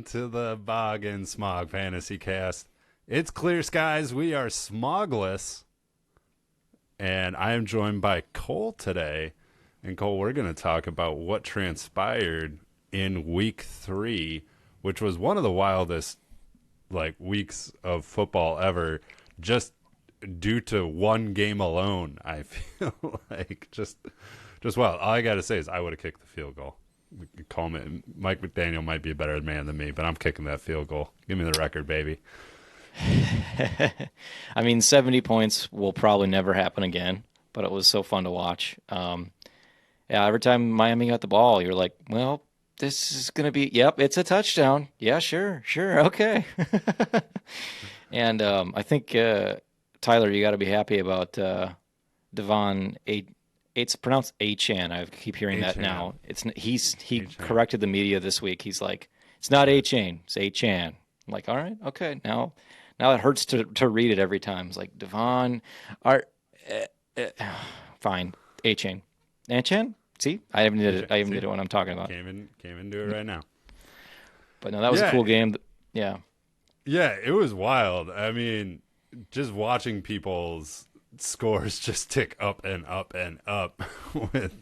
to the Bog and Smog Fantasy Cast. It's clear skies. We are smogless. And I am joined by Cole today. And Cole, we're going to talk about what transpired in week 3, which was one of the wildest weeks of football ever, just due to one game alone. I feel like just well, all I got to say is I would have kicked the field goal. Call me Mike McDaniel might be a better man than me, but I'm kicking that field goal. Give me the record, baby. I mean, 70 points will probably never happen again, but it was so fun to watch. Yeah, every time Miami got the ball, you're like, well, this is going to be, yep, it's a touchdown. Yeah, sure, okay. And I think, Tyler, you got to be happy about Devon A. It's pronounced Achan. I keep hearing that now. He Achan. corrected the media this week. He's like, it's not Achan, it's Achan. I'm like, all right, okay. Now it hurts to read it every time. It's like Devon, fine, Achan, Achan. See, I even did it. I even did it when I'm talking about. Came into it right now. But no, that was a cool game. Yeah. Yeah, it was wild. I mean, just watching people's scores just tick up and up and up with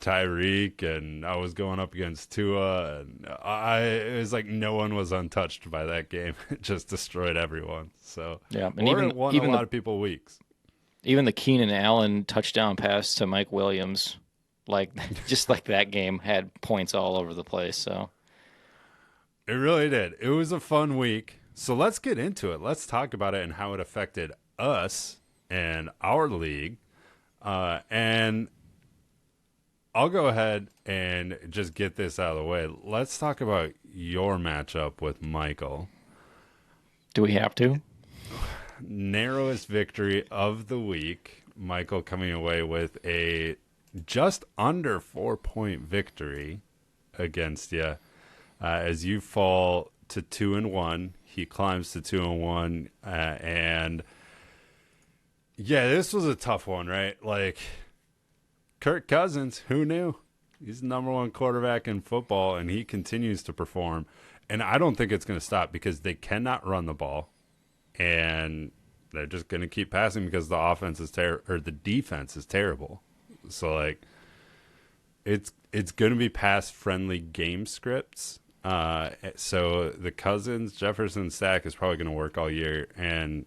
Tyreek, and I was going up against Tua, and it was like no one was untouched by that game. It just destroyed everyone. So yeah, and even a lot of people weeks. Even the Keenan Allen touchdown pass to Mike Williams, just like that game had points all over the place. So it really did. It was a fun week. So let's get into it. Let's talk about it and how it affected us and our league. And I'll go ahead and just get this out of the way. Let's talk about your matchup with Michael. Do we have to? Narrowest victory of the week. Michael coming away with a just under 4-point victory against you. As you fall to 2-1, he climbs to 2-1, and yeah, this was a tough one, right? Like, Kirk Cousins, who knew? He's the number 1 quarterback in football, and he continues to perform. And I don't think it's going to stop because they cannot run the ball, and they're just going to keep passing because the offense is the defense is terrible. So it's going to be pass-friendly game scripts. So the Cousins Jefferson stack is probably going to work all year, and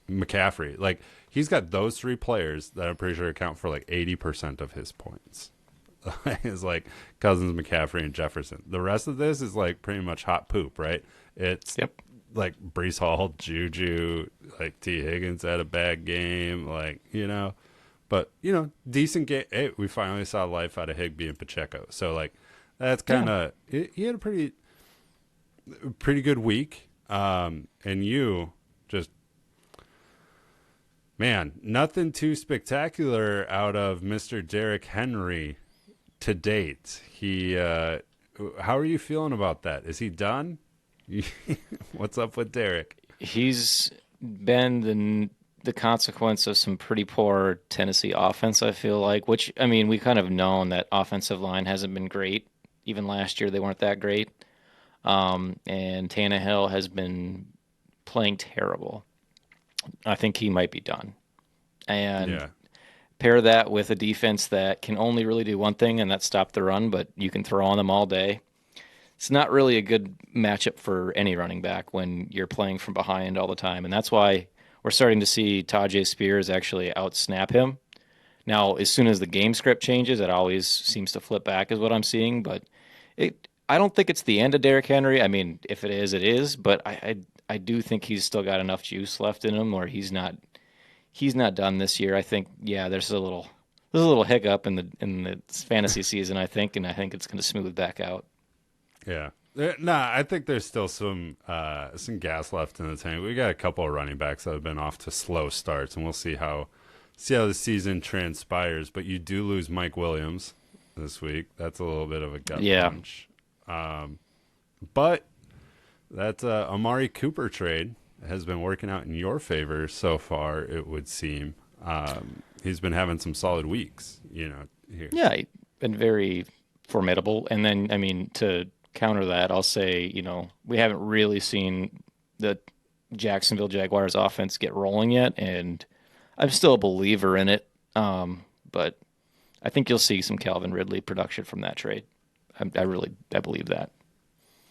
McCaffrey, he's got those 3 players that I'm pretty sure account for 80% of his points. It's Cousins, McCaffrey, and Jefferson. The rest of this is pretty much hot poop, right? It's Breece Hall, Juju, T. Higgins had a bad game, but decent game. Hey, we finally saw life out of Higbee and Pacheco. So that's kind of he had a pretty good week. And you just, man, nothing too spectacular out of Mr. Derrick Henry to date. He, how are you feeling about that? Is he done? What's up with Derrick? He's been the consequence of some pretty poor Tennessee offense, I feel like, which, I mean, we kind of known that offensive line hasn't been great. Even last year, they weren't that great. And Tannehill has been playing terrible. I think he might be done. And pair that with a defense that can only really do one thing, and that's stop the run, but you can throw on them all day. It's not really a good matchup for any running back when you're playing from behind all the time. And that's why we're starting to see Tajay Spears actually outsnap him. Now, as soon as the game script changes, it always seems to flip back is what I'm seeing. But I don't think it's the end of Derrick Henry. I mean, if it is, it is. But I do think he's still got enough juice left in him where he's not done this year. I think, there's a little hiccup in the fantasy season, I think, and I think it's going to smooth back out. Yeah. I think there's still some gas left in the tank. We got a couple of running backs that have been off to slow starts, and we'll see how the season transpires. But you do lose Mike Williams this week. That's a little bit of a gut punch. But that Amari Cooper trade has been working out in your favor so far, it would seem. He's been having some solid weeks, here. Yeah, he's been very formidable. And then, I mean, to counter that, I'll say, we haven't really seen the Jacksonville Jaguars offense get rolling yet, and I'm still a believer in it. But I think you'll see some Calvin Ridley production from that trade. I believe that.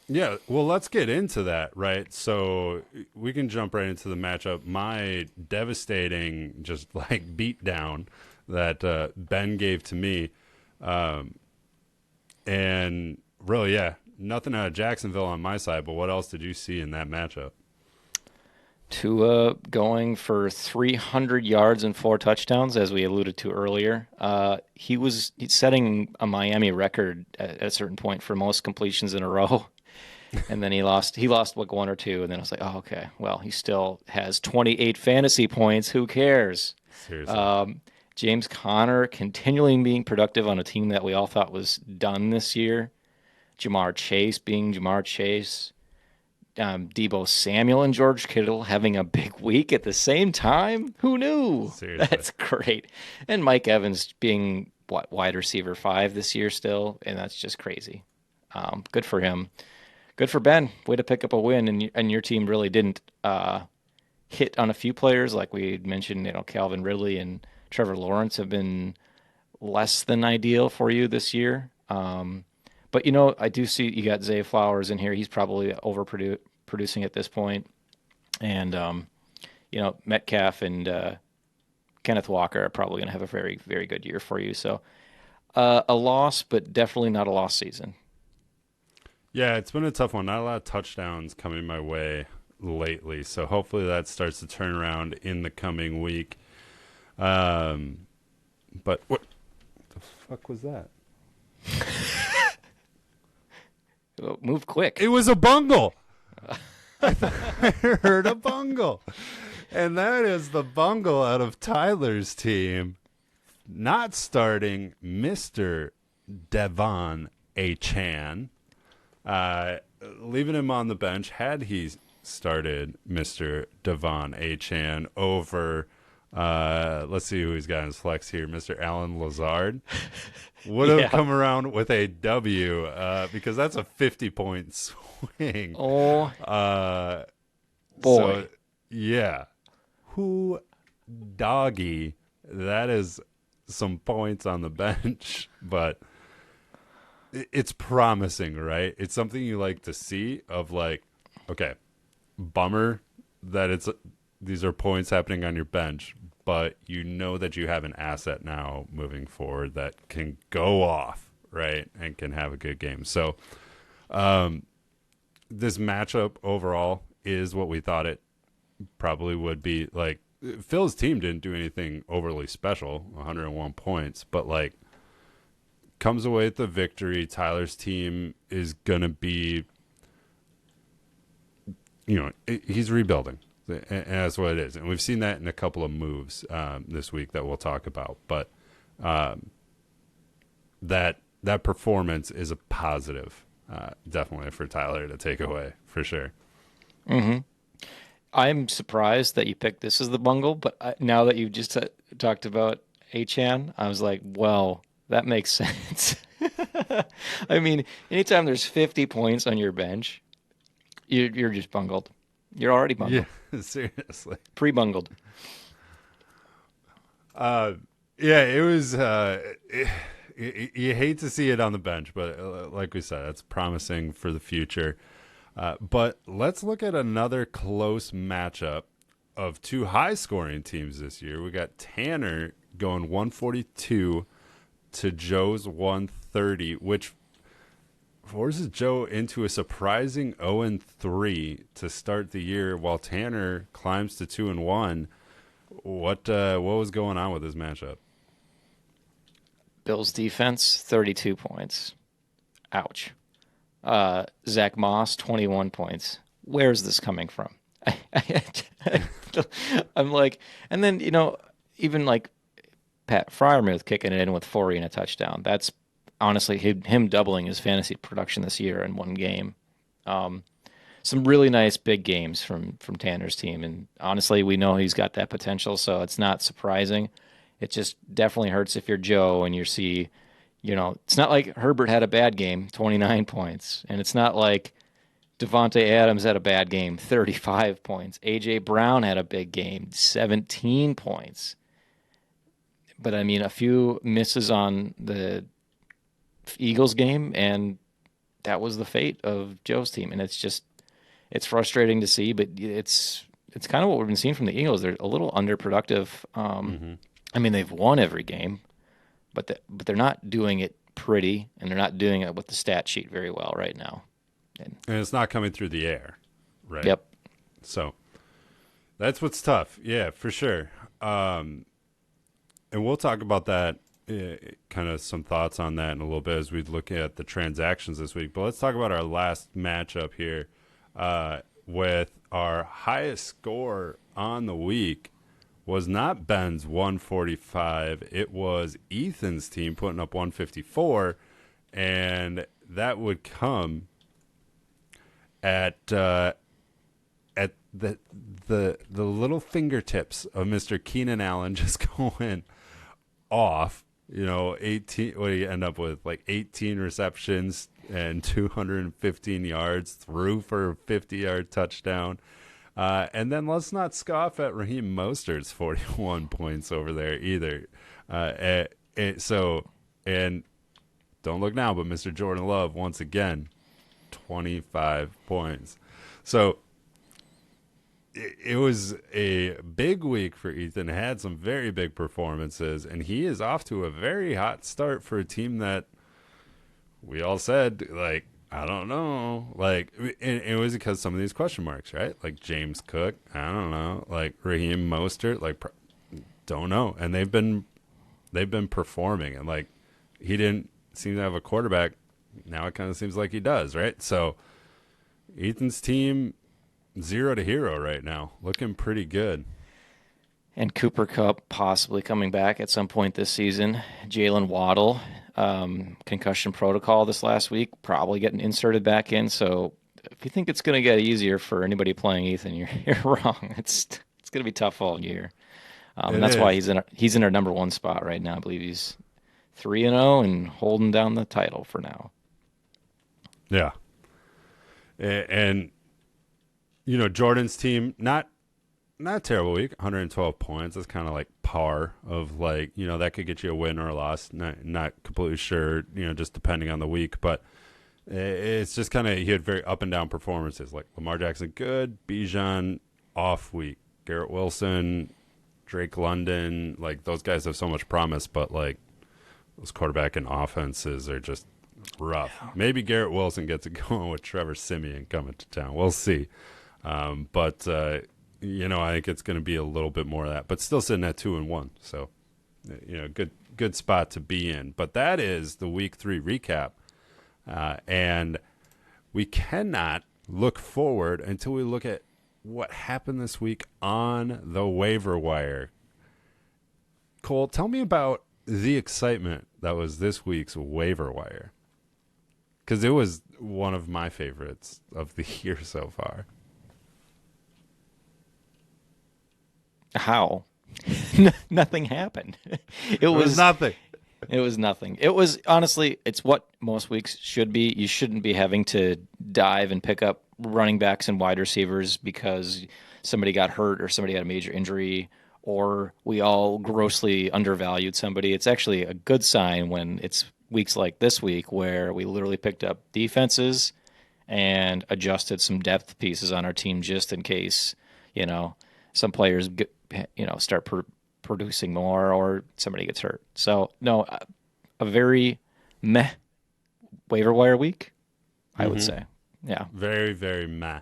Yeah, well, let's get into that, right? So we can jump right into the matchup. My devastating, just like beatdown that Ben gave to me, um, and really, yeah, nothing out of Jacksonville on my side. But what else did you see in that matchup? Tua going for 300 yards and 4 touchdowns, as we alluded to earlier. He's setting a Miami record at a certain point for most completions in a row. And then he lost like one or two, and then I was like, oh, okay. Well, he still has 28 fantasy points. Who cares? Seriously, Um, James Conner continually being productive on a team that we all thought was done this year. Jamar Chase being Jamar Chase. Debo Samuel and George Kittle having a big week at the same time. Who knew? seriously. That's great. And Mike Evans being wide receiver 5 this year still, and that's just crazy. Good for him. Good for Ben. Way to pick up a win, and your team really didn't hit on a few players like we mentioned. Calvin Ridley and Trevor Lawrence have been less than ideal for you this year. But I do see you got Zay Flowers in here. He's probably overproducing at this point, and Metcalf and Kenneth Walker are probably going to have a very, very good year for you. So a loss, but definitely not a lost season. Yeah, it's been a tough one. Not a lot of touchdowns coming my way lately, so hopefully that starts to turn around in the coming week. But what the fuck was that? Move quick. It was a bungle. I heard a bungle. And that is the bungle out of Tyler's team. Not starting Mr. Devon Achan. Leaving him on the bench. Had he started Mr. Devon Achan over, let's see who he's got in his flex here, Mr. Alan Lazard, would have come around with a W because that's a 50-point swing. Oh, boy. So, yeah. Who doggy, that is some points on the bench, but it's promising, right? It's something you like to see of like, okay, bummer that these are points happening on your bench, but you know that you have an asset now moving forward that can go off, right? And can have a good game. So, this matchup overall is what we thought it probably would be. Like, Phil's team didn't do anything overly special, 101 points, but like comes away with the victory. Tyler's team is going to be, he's rebuilding. And that's what it is. And we've seen that in a couple of moves this week that we'll talk about. But that performance is a positive, definitely for Tyler to take away, for sure. Mm-hmm. I'm surprised that you picked this as the bungle, but now that you've just talked about Achan, I was like, well, that makes sense. I mean, anytime there's 50 points on your bench, you're just bungled. You're already bungled. Yeah, seriously. Pre-bungled. Yeah, it was. You hate to see it on the bench, but like we said, that's promising for the future. But let's look at another close matchup of two high-scoring teams this year. We got Tanner going 142 to Joe's 130, which forces Joe into a surprising 0-3 to start the year, while Tanner climbs to 2-1. What was going on with this matchup? Bills defense, 32 points. Ouch. Zach Moss, 21 points. Where's this coming from? I'm like, and then, even like Pat Fryermuth kicking it in with 40 and a touchdown. That's honestly him doubling his fantasy production this year in one game. Some really nice big games from Tanner's team. And honestly, we know he's got that potential, so it's not surprising. It just definitely hurts if you're Joe and you see It's not like Herbert had a bad game, 29 points, and it's not like Devontae Adams had a bad game, 35 points. AJ Brown had a big game, 17 points. But I mean, a few misses on the Eagles game, and that was the fate of Joe's team. And it's frustrating to see, but it's kind of what we've been seeing from the Eagles. They're a little underproductive. Hmm. I mean, they've won every game, but they're not doing it pretty, and they're not doing it with the stat sheet very well right now. And And it's not coming through the air, right? yep, So that's what's tough. Yeah, for sure. And we'll talk about that, kind of some thoughts on that in a little bit as we look at the transactions this week. But let's talk about our last matchup here, with our highest score on the week was not Ben's 145. It was Ethan's team putting up 154, and that would come at the little fingertips of Mr. Keenan Allen just going off. 18. What do you end up with? Like 18 receptions and 215 yards, threw for a 50-yard touchdown. And then let's not scoff at Raheem Mostert's 41 points over there either. And don't look now, but Mr. Jordan Love once again, 25 points. So it was a big week for Ethan. Had some very big performances, and he is off to a very hot start for a team that we all said, like, I don't know. Like, it was because some of these question marks, right? Like James Cook, I don't know. Like Raheem Mostert, like, don't know. And they've been performing, and like he didn't seem to have a quarterback. Now it kind of seems like he does, right? So Ethan's team, 0 to hero right now, looking pretty good. and Cooper Cup possibly coming back at some point this season. Jalen Waddle, concussion protocol this last week, probably getting inserted back in. So if you think it's going to get easier for anybody playing Ethan, you're wrong. It's going to be tough all year. And It that's why is. he's in our number one spot right now. I believe he's 3-0 and holding down the title for now. Yeah. And Jordan's team, not a terrible week, 112 points. That's kind of like par of, like, that could get you a win or a loss. Not completely sure, just depending on the week. But it's just kind of, he had very up and down performances. Like Lamar Jackson, good. Bijan, off week. Garrett Wilson, Drake London, like those guys have so much promise, but like those quarterback and offenses are just rough. Maybe Garrett Wilson gets it going with Trevor Siemian coming to town. We'll see. But I think it's going to be a little bit more of that, but still sitting at 2-1. So, good spot to be in. But that is the week 3 recap. And we cannot look forward until we look at what happened this week on the waiver wire. Cole, tell me about the excitement that was this week's waiver wire, because it was one of my favorites of the year so far. How? Nothing happened. It It was was nothing. it was nothing. It was honestly, it's what most weeks should be. You shouldn't be having to dive and pick up running backs and wide receivers because somebody got hurt or somebody had a major injury or we all grossly undervalued somebody. It's actually a good sign when it's weeks like this week where we literally picked up defenses and adjusted some depth pieces on our team just in case, you know, some players start producing more or somebody gets hurt. So no, a very meh waiver wire week, I would say. Yeah. Very, very meh.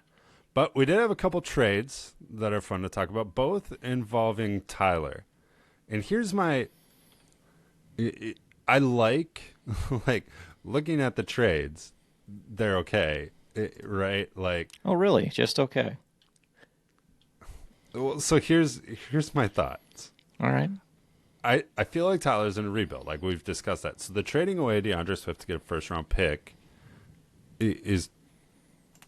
But we did have a couple trades that are fun to talk about, both involving Tyler. And here's I like like looking at the trades. They're okay, right? Like, Oh, really? Just okay. well, so here's my thoughts. All right. I feel like Tyler's in a rebuild, like we've discussed that. So the trading away DeAndre Swift to get a first round pick is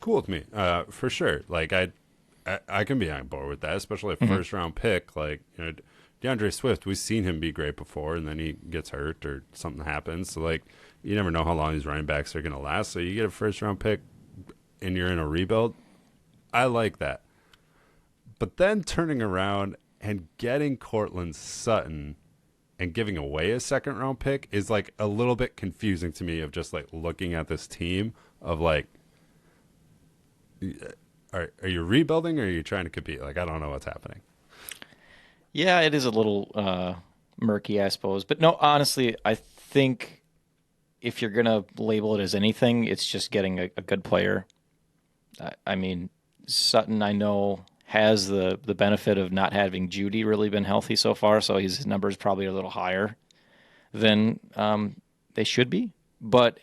cool with me, for sure. Like I can be on board with that, especially a first round pick. Like, DeAndre Swift, we've seen him be great before, and then he gets hurt or something happens. So, like, you never know how long these running backs are going to last. So you get a first-round pick and you're in a rebuild. I like that. But then turning around and getting Cortland Sutton and giving away a second-round pick is, like, a little bit confusing to me of just, like, looking at this team of, like, are you rebuilding or are you trying to compete? Like, I don't know what's happening. Yeah, it is a little murky, I suppose. But no, honestly, I think if you're gonna label it as anything, it's just getting a good player. I mean, Sutton, I know, has the benefit of not having Judy really been healthy so far, so his numbers probably are a little higher than they should be. But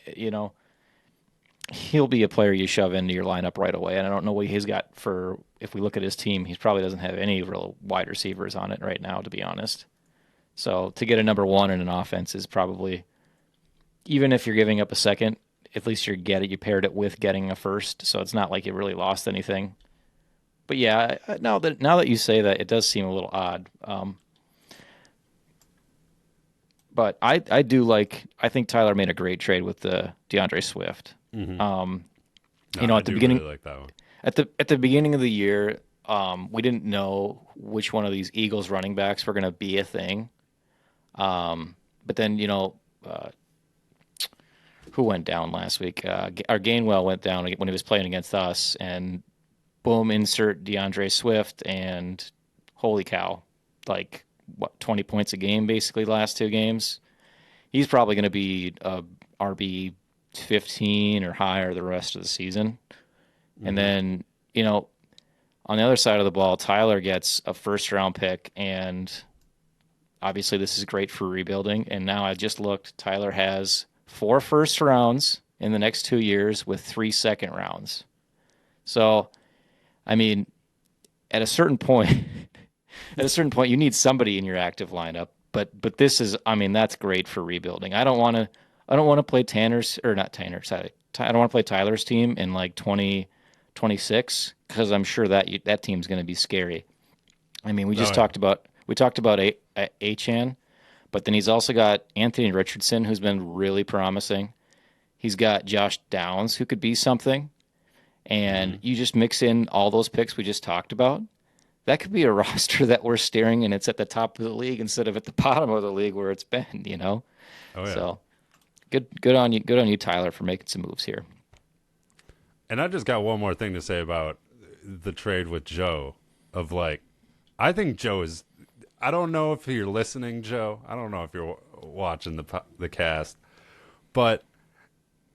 he'll be a player you shove into your lineup right away. And I don't know what he's got for. If we look at his team, he probably doesn't have any real wide receivers on it right now, to be honest. So to get a number one in an offense is probably, even if you're giving up a second, at least you paired it with getting a first, so it's not like you really lost anything. But yeah, now that you say that, it does seem a little odd. But I do like. I think Tyler made a great trade with the DeAndre Swift. Mm-hmm. Um, No, I at the do beginning really like that one. at the beginning of the year, we didn't know which one of these Eagles running backs were going to be a thing. But then who went down last week? Our Gainwell went down when he was playing against us, and boom, insert DeAndre Swift, and holy cow, like what 20 points a game basically last two games. He's probably going to be a RB 15 or higher the rest of the season. And Mm-hmm. then, on the other side of the ball, Tyler gets a first round pick, and obviously this is great for rebuilding. And now I just looked, Tyler has 4 first rounds in the next 2 years with 3 second rounds. So, I mean, at a certain point, you need somebody in your active lineup. But this is, I mean, that's great for rebuilding. I don't want to play Tanner's or not Tanner. Sorry, I don't want to play Tyler's team in like 2026 because I'm sure that team's going to be scary. I mean, we Oh just yeah. talked about Achan, but then he's also got Anthony Richardson, who's been really promising. He's got Josh Downs, who could be something, Mm-hmm. and you just mix in all those picks we just talked about. That could be a roster that we're staring and it's at the top of the league instead of at the bottom of the league where it's been. Oh yeah. So good on you, Tyler, for making some moves here. And I just got one more thing to say about the trade with Joe. Of like, I think Joe is. I don't know if you're listening, Joe. I don't know if you're watching the cast, but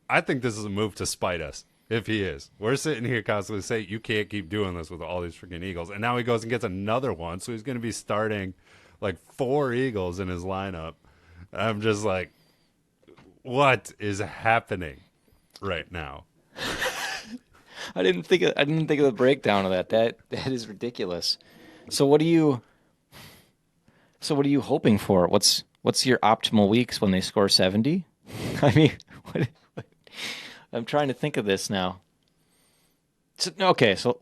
I think this is a move to spite us. If he is, we're sitting here constantly saying you can't keep doing this with all these freaking Eagles, and now he goes and gets another one, so he's going to be starting like 4 Eagles in his lineup. I'm just like, what is happening right now? I didn't think of the breakdown of that. That is ridiculous. So what are you hoping for? What's your optimal weeks when they score 70? I mean, what, I'm trying to think of this now. Okay, so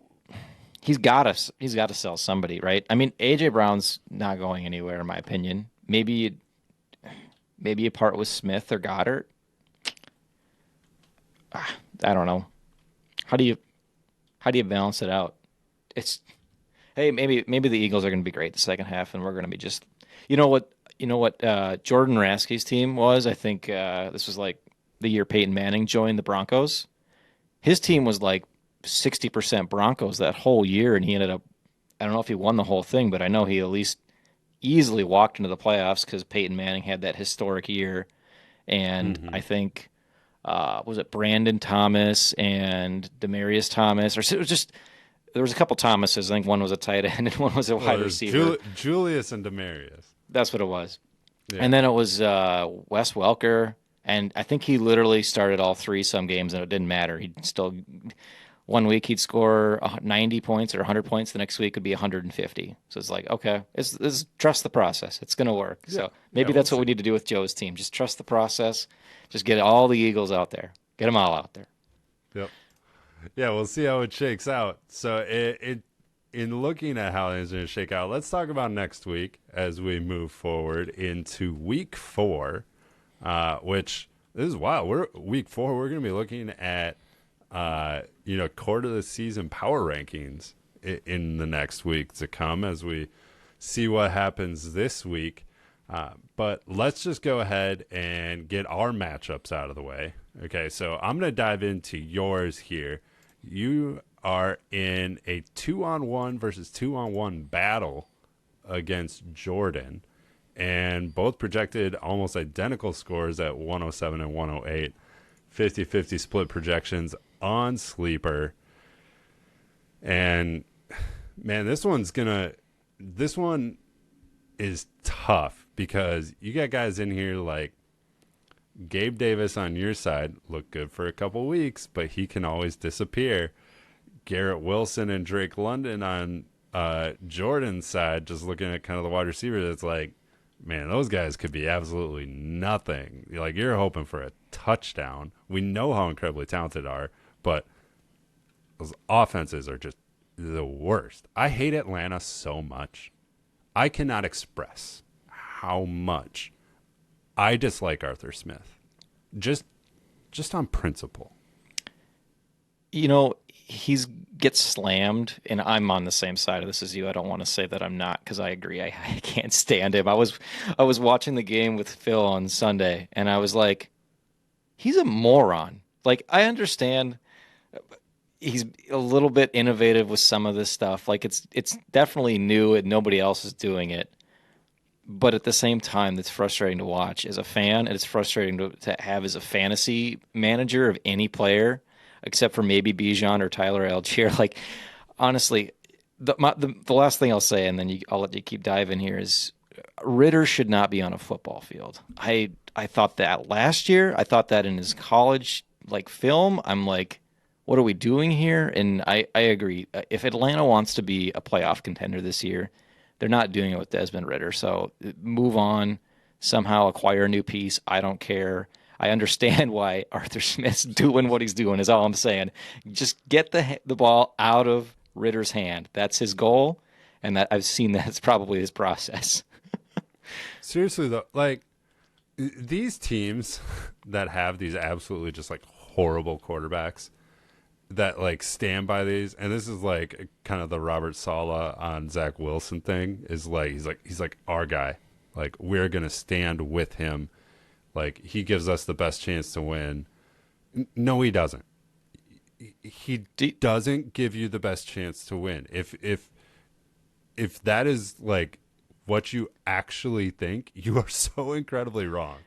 he's got to sell somebody, right? I mean, AJ Brown's not going anywhere in my opinion. Maybe a part with Smith or Goddard. I don't know. How do you how do you balance it out? It's Hey, maybe the Eagles are going to be great the second half, and we're going to be just, you know what, Jordan Raski's team was. I think this was like the year Peyton Manning joined the Broncos. His team was like 60% Broncos that whole year, and he ended up. I don't know if he won the whole thing, but I know he at least easily walked into the playoffs because Peyton Manning had that historic year, and Mm-hmm. I think was it Brandon Thomas and Demarius Thomas, or it was just there was a couple Thomases. I think one was a tight end and one was a Well, wide there's receiver. Julius and Demarius. That's what it was. Yeah. And then it was Wes Welker, and I think he literally started all three some games, and it didn't matter. He'd still one week he'd score 90 points or 100 points. The next week would be 150. So it's like, okay, it's trust the process. It's going to work. Yeah. So Yeah. maybe We'll that's what we see. need to do with Joe's team. Just trust the process. Just get all the Eagles out there. Get them all out there. Yep. Yeah. We'll see how it shakes out. So in looking at how things are going to shake out, let's talk about next week as we move forward into week 4, which this is wild. We're week 4. We're going to be looking at, quarter of the season power rankings in the next week to come as we see what happens this week. But let's just go ahead and get our matchups out of the way. Okay, so I'm going to dive into yours here. You are in a 2-on-1 versus 2-on-1 battle against Jordan, and both projected almost identical scores at 107 and 108. 50-50 split projections on Sleeper. And man, this one is tough because you got guys in here like Gabe Davis on your side, look good for a couple weeks, but he can always disappear. Garrett Wilson and Drake London on Jordan's side, just looking at kind of the wide receiver, that's like, man, those guys could be absolutely nothing. Like, you're hoping for a touchdown. We know how incredibly talented they are, but those offenses are just the worst. I hate Atlanta so much. I cannot express how much I dislike Arthur Smith. Just on principle. You know, he's gets slammed, and I'm on the same side of this as you. I don't want to say that I'm not, because I agree. I can't stand him. I was watching the game with Phil on Sunday, and I was like, he's a moron. Like, I understand he's a little bit innovative with some of this stuff. Like, it's definitely new and nobody else is doing it. But at the same time, it's frustrating to watch as a fan, and it's frustrating to have as a fantasy manager of any player, except for maybe Bijan or Tyler Algier. Like, honestly, the last thing I'll say, and then I'll let you keep diving here, is Ritter should not be on a football field. I thought that last year. I thought that in his college film. I'm like, what are we doing here? And I agree. If Atlanta wants to be a playoff contender this year, they're not doing it with Desmond Ritter. So move on, somehow acquire a new piece. I don't care. I understand why Arthur Smith's doing what he's doing, is all I'm saying. Just get the ball out of Ritter's hand. That's his goal, and that I've seen that's probably his process. Seriously, though, like, these teams that have these absolutely just, like, horrible quarterbacks that, like, stand by these, and this is, like, kind of the Robert Saleh on Zach Wilson thing, is, like, he's like our guy. Like, we're going to stand with him. Like, he gives us the best chance to win. No, he doesn't. He doesn't give you the best chance to win. If that is, like, what you actually think, you are so incredibly wrong.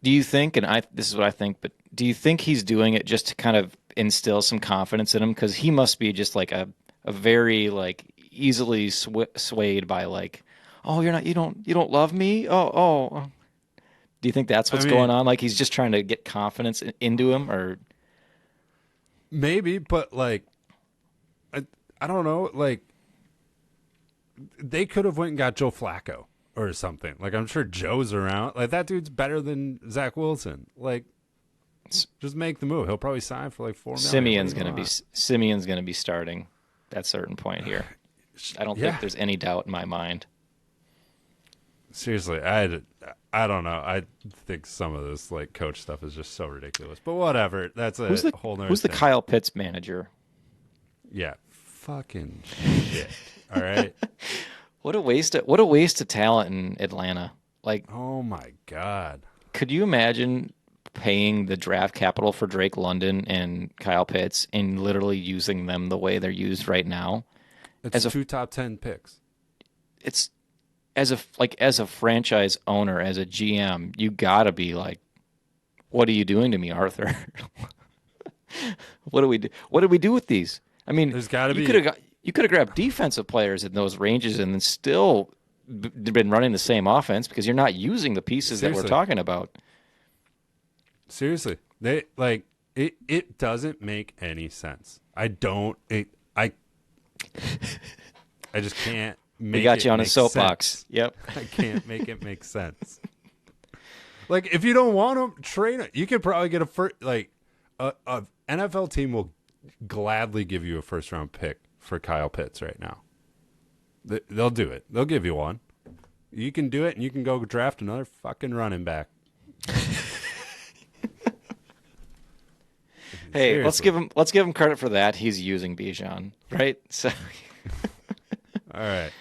Do you think, and this is what I think, but do you think he's doing it just to kind of instill some confidence in him? Because he must be just like a very, like, easily swayed by, like, oh, you don't love me? Oh. Do you think that's what's going on? Like, he's just trying to get confidence into him, or maybe? But, like, I don't know. Like, they could have went and got Joe Flacco or something. Like, I'm sure Joe's around. Like, that dude's better than Zach Wilson. Like, just make the move. He'll probably sign for like $4 million. Simeon's gonna be starting at a certain point here. I don't think there's any doubt in my mind. Seriously, I don't know. I think some of this, like, coach stuff is just so ridiculous. But whatever. That's whole nother Who's the thing. Kyle Pitts manager? Yeah, fucking shit. All right. What a waste of talent in Atlanta. Like, oh my God. Could you imagine paying the draft capital for Drake London and Kyle Pitts and literally using them the way they're used right now? It's two top 10 picks. It's as a franchise owner, as a GM, you gotta be like, what are you doing to me, Arthur? What do we do? What do we do with these? I mean, there's got to be. You could have grabbed defensive players in those ranges and then still been running the same offense, because you're not using the pieces that we're talking about. Seriously, they like it. It doesn't make any sense. I just can't. We got you on a soapbox. Sense. Yep. I can't make it make sense. Like, if you don't want him, trade him. You could probably get a NFL team will gladly give you a first round pick for Kyle Pitts right now. They'll do it. They'll give you one. You can do it, and you can go draft another fucking running back. Hey, Seriously. let's give him credit for that. He's using Bijan, right? So, All right.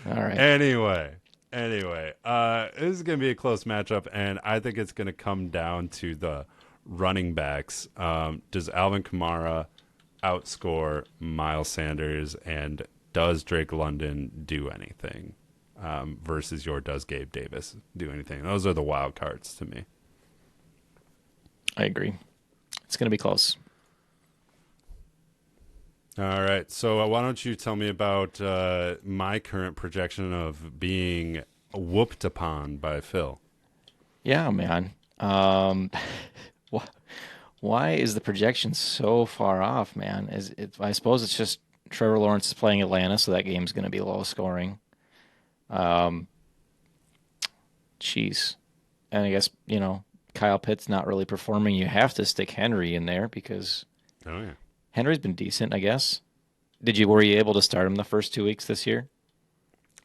all right. Anyway, this is going to be a close matchup, and I think it's going to come down to the running backs. Does Alvin Kamara outscore Miles Sanders, and does Drake London do anything versus does Gabe Davis do anything? Those are the wild cards to me. I agree. It's going to be close. All right. So why don't you tell me about my current projection of being whooped upon by Phil? Yeah, man. Wh- why is the projection so far off, man? I suppose it's just Trevor Lawrence is playing Atlanta, so that game's going to be low scoring. Um, Jeez. And I guess, Kyle Pitt's not really performing. You have to stick Henry in there because Oh yeah. Henry's been decent, I guess. Were you able to start him the first 2 weeks this year?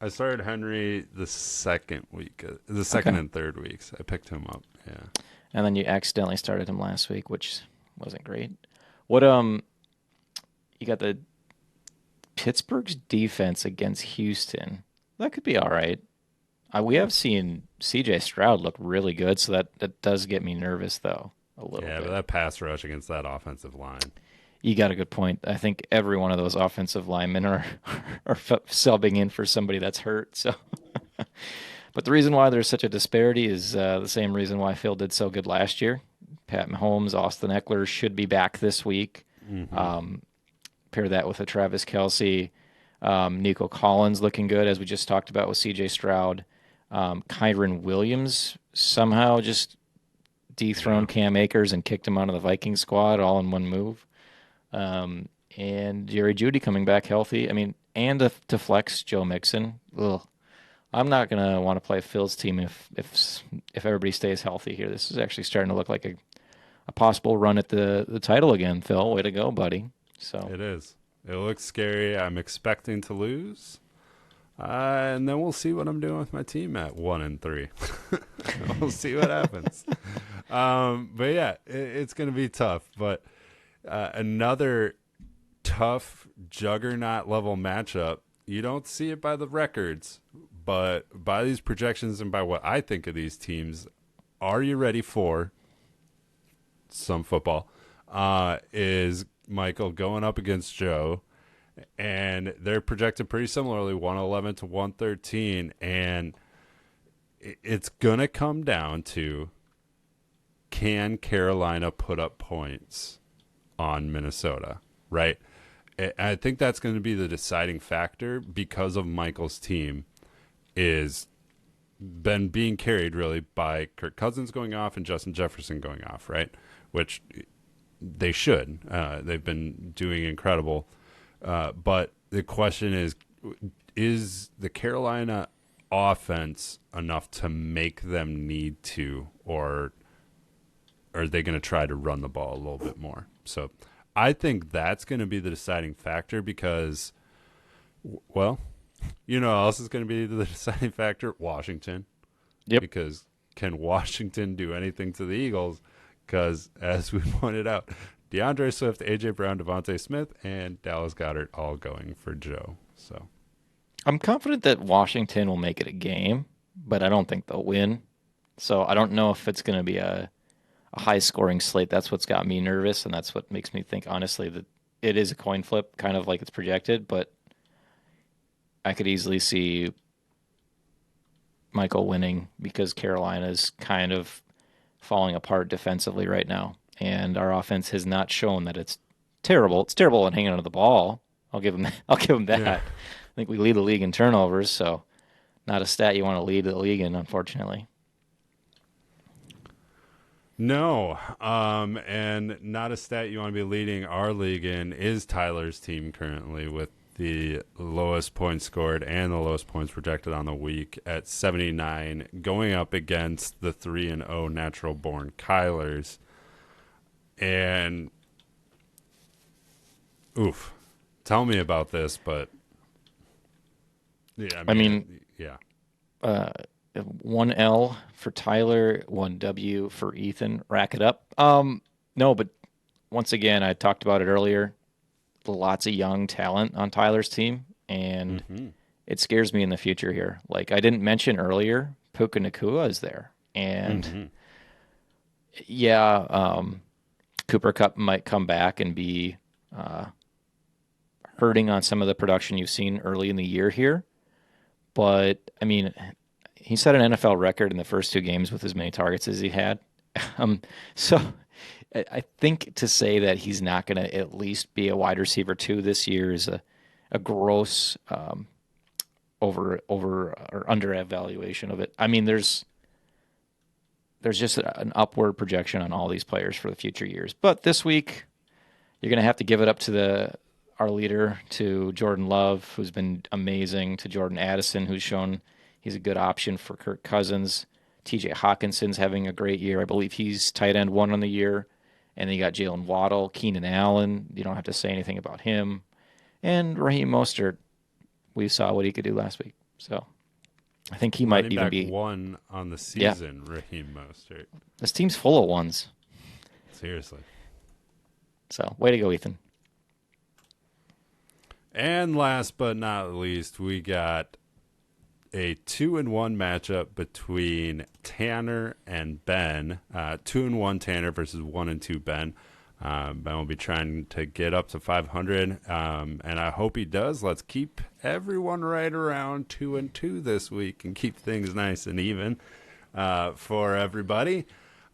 I started Henry the second week, the second Okay. and third weeks. I picked him up. Yeah. And then you accidentally started him last week, which wasn't great. What you got the Pittsburgh's defense against Houston. That could be all right. We have seen CJ Stroud look really good, so that does get me nervous though a little Yeah, but bit. that pass rush against that offensive line. You got a good point. I think every one of those offensive linemen are subbing in for somebody that's hurt. So, but the reason why there's such a disparity is the same reason why Phil did so good last year. Pat Mahomes, Austin Eckler should be back this week. Mm-hmm. Um, Pair that with a Travis Kelce, Nico Collins looking good, as we just talked about with C.J. Stroud. Kyron Williams somehow just Yeah. dethroned Cam Akers and kicked him out of the Viking squad all in one move. And Jerry Jeudy coming back healthy. I mean, and to flex Joe Mixon. Ugh. I'm not gonna want to play Phil's team if everybody stays healthy here. This is actually starting to look like a possible run at the title again. Phil, way to go, buddy. So It is. It looks scary. I'm expecting to lose. And then we'll see what I'm doing with my team at 1-3. We'll see what happens. But yeah, it's going to be tough. But another tough juggernaut level matchup. You don't see it by the records, but by these projections and by what I think of these teams, are you ready for some football? Is Michael going up against Joe? And they're projected pretty similarly, 111 to 113. And it's going to come down to, can Carolina put up points on Minnesota, right? I think that's going to be the deciding factor because of Michael's team is been being carried really by Kirk Cousins going off and Justin Jefferson going off, right? Which they should. They've been doing incredible. But the question is the Carolina offense enough to make them need to, or are they going to try to run the ball a little bit more? So I think that's going to be the deciding factor because, well, who else is going to be the deciding factor? Washington. yep. Because can Washington do anything to the Eagles? Because as we pointed out, DeAndre Swift, A.J. Brown, Devontae Smith, and Dallas Goedert all going for Joe. So I'm confident that Washington will make it a game, but I don't think they'll win. So I don't know if it's going to be a high scoring slate. That's what's got me nervous, and that's what makes me think, honestly, that it is a coin flip, kind of like it's projected, but I could easily see Michael winning because Carolina's kind of falling apart defensively right now. And our offense has not shown that it's terrible. It's terrible at hanging onto the ball. I'll give him I'll give him that. yeah, I think we lead the league in turnovers, so not a stat you want to lead the league in, unfortunately. no, and not a stat you want to be leading our league in is Tyler's team currently with the lowest points scored and the lowest points projected on the week at 79, going up against the 3-0 natural born Kylers. And oof, tell me about this, but yeah, I I mean, mean, yeah. uh, one L for Tyler, one W for Ethan. Rack it up. No, but once again, I talked about it earlier. Lots of young talent on Tyler's team, and Hmm. it scares me in the future here. Like I didn't mention earlier, Puka Nakua is there, and Hmm. yeah, Cooper Cup might come back and be uh, hurting on some of the production you've seen early in the year here. But I mean, he set an NFL record in the first two games with as many targets as he had. Um, so I think to say that he's not going to at least be a wide receiver two this year is a gross over or under evaluation of it. I mean, there's just an upward projection on all these players for the future years. But this week, you're going to have to give it up to the our leader, to Jordan Love, who's been amazing, to Jordan Addison, who's shown he's a good option for Kirk Cousins. TJ Hawkinson's having a great year. I believe he's tight end one on the year. And then you got Jalen Waddle, Keenan Allen. You don't have to say anything about him. And Raheem Mostert, we saw what he could do last week. So I think he might Running even back be, one on the yeah, season, Raheem Mostert. this team's full of ones. Seriously. So way to go, Ethan. And last but not least, we got a 2-1 matchup between Tanner and Ben. 2-1 Tanner versus 1-2 Ben. Ben will be trying to get up to 500, and I hope he does. Let's keep everyone right around 2-2 this week and keep things nice and even for everybody.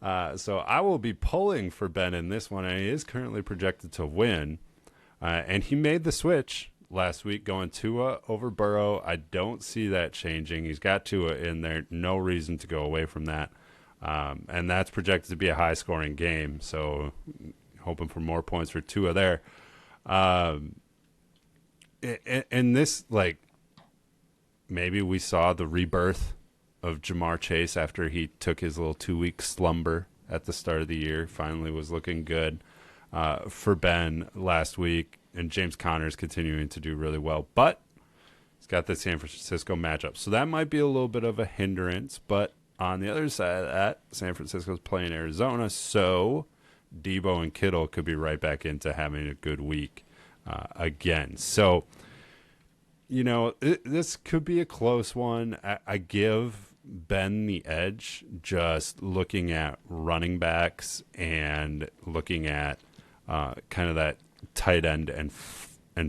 So I will be pulling for Ben in this one, and he is currently projected to win. And he made the switch last week going Tua over Burrow. I don't see that changing. He's got Tua in there. No reason to go away from that. And that's projected to be a high-scoring game. So hoping for more points for Tua there. And this, like, maybe we saw the rebirth of Jamar Chase after he took his little 2-week slumber at the start of the year. Finally was looking good for Ben last week. And James Conner's continuing to do really well. But he's got the San Francisco matchup. So that might be a little bit of a hindrance. But on the other side of that, San Francisco's playing Arizona. So Debo and Kittle could be right back into having a good week again. So, you know, this could be a close one. I give Ben the edge just looking at running backs and looking at kind of that tight end and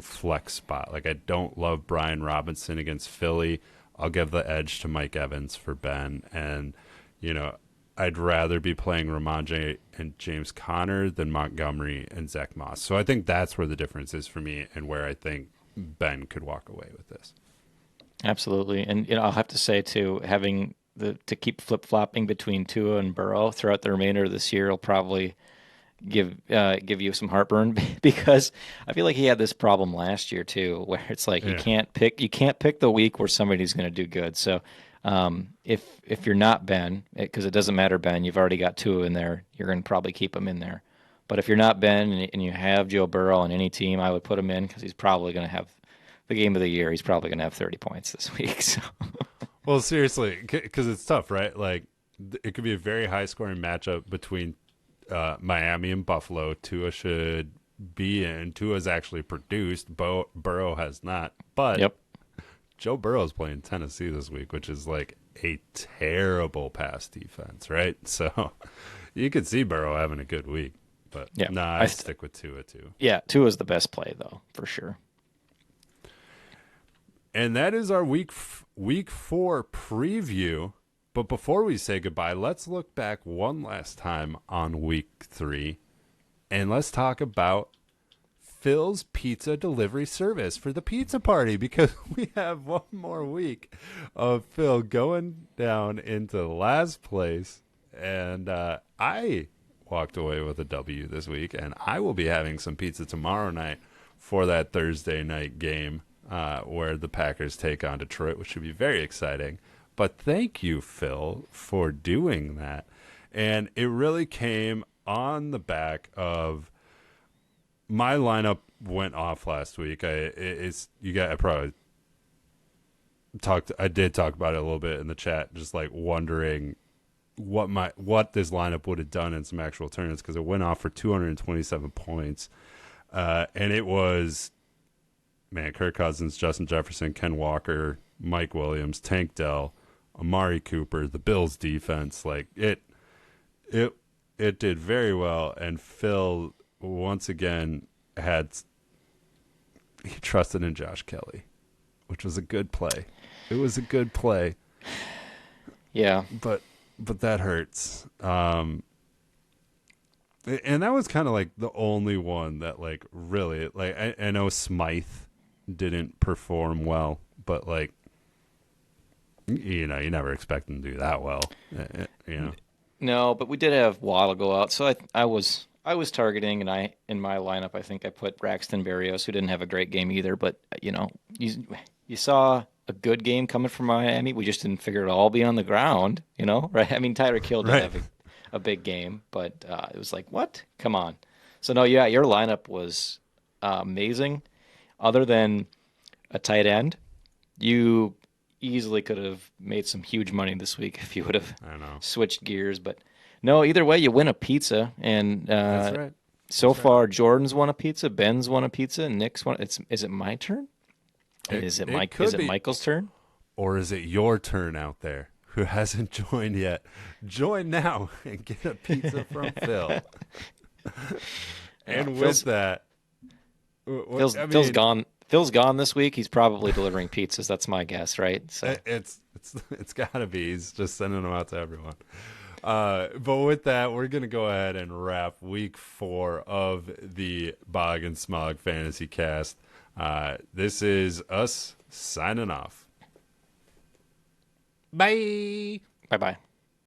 flex spot. Like, I don't love Brian Robinson against Philly. I'll give the edge to Mike Evans for Ben. And, you know, I'd rather be playing Ramondre and James Conner than Montgomery and Zach Moss. So I think that's where the difference is for me and where I think Ben could walk away with this. Absolutely. And I'll have to say too, having to keep flip-flopping between Tua and Burrow throughout the remainder of this year will probably give you some heartburn because I feel like he had this problem last year too, where it's like Yeah. you can't pick the week where somebody's going to do good. So if you're not Ben, because it doesn't matter Ben, you've already got Tua in there, you're going to probably keep him in there. But if you're not Ben and you have Joe Burrow on any team, I would put him in because he's probably going to have the game of the year. He's probably going to have 30 points this week. So Well, seriously, because it's tough, right? Like, it could be a very high-scoring matchup between Miami and Buffalo. Tua should be in. Tua's actually produced. Burrow has not. But yep. Joe Burrow's playing Tennessee this week, which is like a terrible pass defense, right? So you could see Burrow having a good week. But Yeah. nah, I'd stick with Tua too. Yeah, Tua's the best play though, for sure. And that is our week 4 preview. But before we say goodbye, let's look back one last time on week 3. And let's talk about Phil's pizza delivery service for the pizza party, because we have one more week of Phil going down into last place. And I walked away with a W this week, and I will be having some pizza tomorrow night for that Thursday night game where the Packers take on Detroit, which should be very exciting. But thank you, Phil, for doing that. And it really came on the back of my lineup went off last week. I probably I did talk about it a little bit in the chat, just like wondering what this lineup would have done in some actual tournaments, because it went off for 227 points. And it was, man, Kirk Cousins, Justin Jefferson, Ken Walker, Mike Williams, Tank Dell, Amari Cooper, the Bills defense. Like it did very well. And Phil once again he trusted in Josh Kelly, which was a good play. It was a good play. Yeah. But that hurts. And that was kind of like the only one that like really, like, I know Smythe didn't perform well, but like, you never expect him to do that well. You know. No, but we did have Waddle go out, so I was targeting, and in my lineup I think I put Braxton Berrios, who didn't have a great game either, but you saw a good game coming from Miami. We just didn't figure it all be on the ground, right? I mean, Tyreek Hill did Right. have a big game, but it was like, what? Come on. So no, yeah, your lineup was amazing. Other than a tight end, you easily could have made some huge money this week if you would have I know. switched gears. But no, either way, you win a pizza. And That's right. so That's right. far, Jordan's won a pizza, Ben's won a pizza, and Nick's won. Is it my turn? Is it It Mike? could Is it be. Michael's turn? Or is it your turn out there who hasn't joined yet? Join now and get a pizza from Phil. And with Phil's, that, Phil's, I Phil's mean, gone. Phil's gone this week. He's probably delivering pizzas. That's my guess, right? So it's got to be. He's just sending them out to everyone. But with that, we're going to go ahead and wrap week 4 of the Bog and Smog Fantasy Cast. This is us signing off. Bye. bye bye.